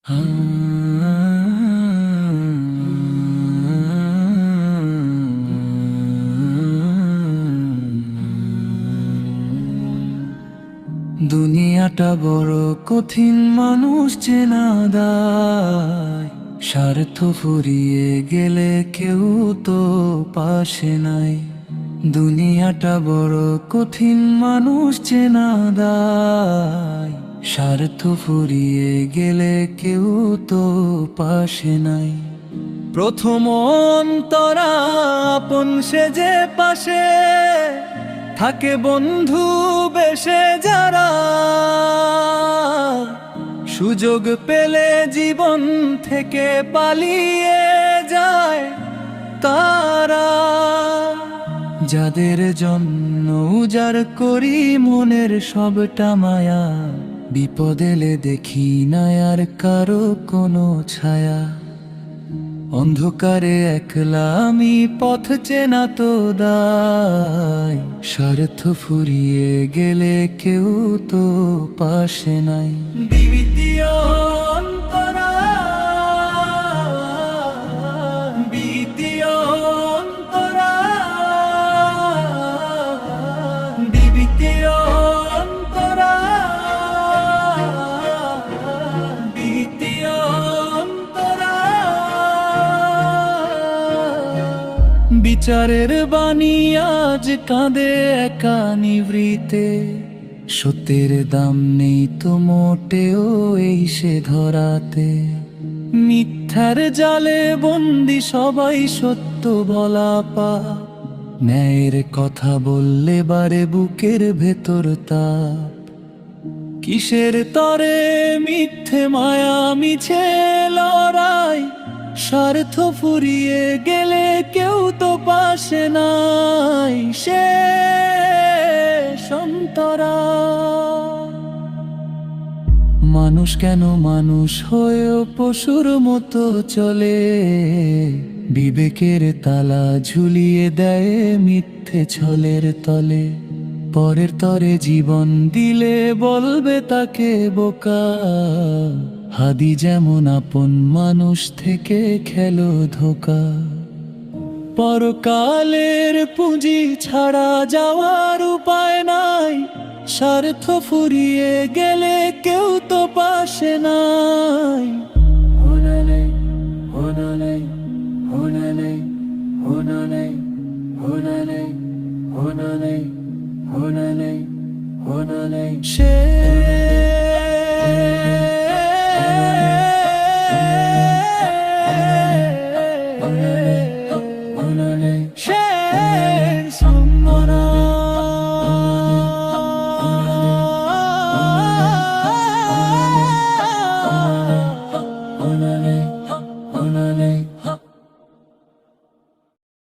দুনিয়াটা বড় কঠিন, মানুষ চেনা দায়। স্বার্থ ফুরিয়ে গেলে কেউ তো পাশে নাই। দুনিয়াটা বড় কঠিন, মানুষ চেনা দায়। স্বার্থ ফুরিয়ে গেলে কেউ তো পাশে নাই। প্রথম অন্তরা আপন সেজে পাশে থাকে, বন্ধু বেশে যারা সুযোগ পেলে জীবন থেকে পালিয়ে যায় তারা। যাদের জন্য উজাড় করি মনের সবটা মায়া, বিপদ এলে দেখি না আর কারো কোনো ছায়া। অন্ধকারে একলা আমি, পথ চেনা তো দায়। স্বার্থ ফুরিয়ে গেলে কেউ তো পাশে নাই। দ্বিতীয় অন্তরা, দ্বিতীয় অন্তরা, দ্বিতীয় অন্তরা, দ্বিতীয় অন্তরা। বিচারের বাণী আজ কাঁদে একা নিভৃতে, সত্যের দাম নেই তো মোটেও এই সে ধরাতে। মিথ্যার জালে বন্দি সবাই, সত্য বলা পা। ন্যায়ের কথা বললে বারে বুকের ভেতর তাপ। কিসের তরে মিথ্যে মায়া মিছে লড়াই, স্বার্থ ফুরিয়ে গেলে কেউ তো পাশে নাই। সে সন্তরা মানুষ কেন মানুষ হয়েও পশুর মতো চলে, বিবেকের তালা ঝুলিয়ে দেয় মিথ্যে ছলের তলে। পরের তরে জীবন দিলে বলবে তাকে বোকা, হাদি যেমন আপন মানুষ থেকে খেলো ধোকা। পরকালের পুঁজি ছাড়া যাওয়ার উপায় নাই, স্বার্থ ফুরিয়ে গেলে কেউ তো পাশে নাই। হোনা নেই, হোনা নেই, হোনা নেই, হোনা নেই, হোনা নেই, হোনা নেই, হোনা নেই, হোনা নেই। সে হোনা নেই, সে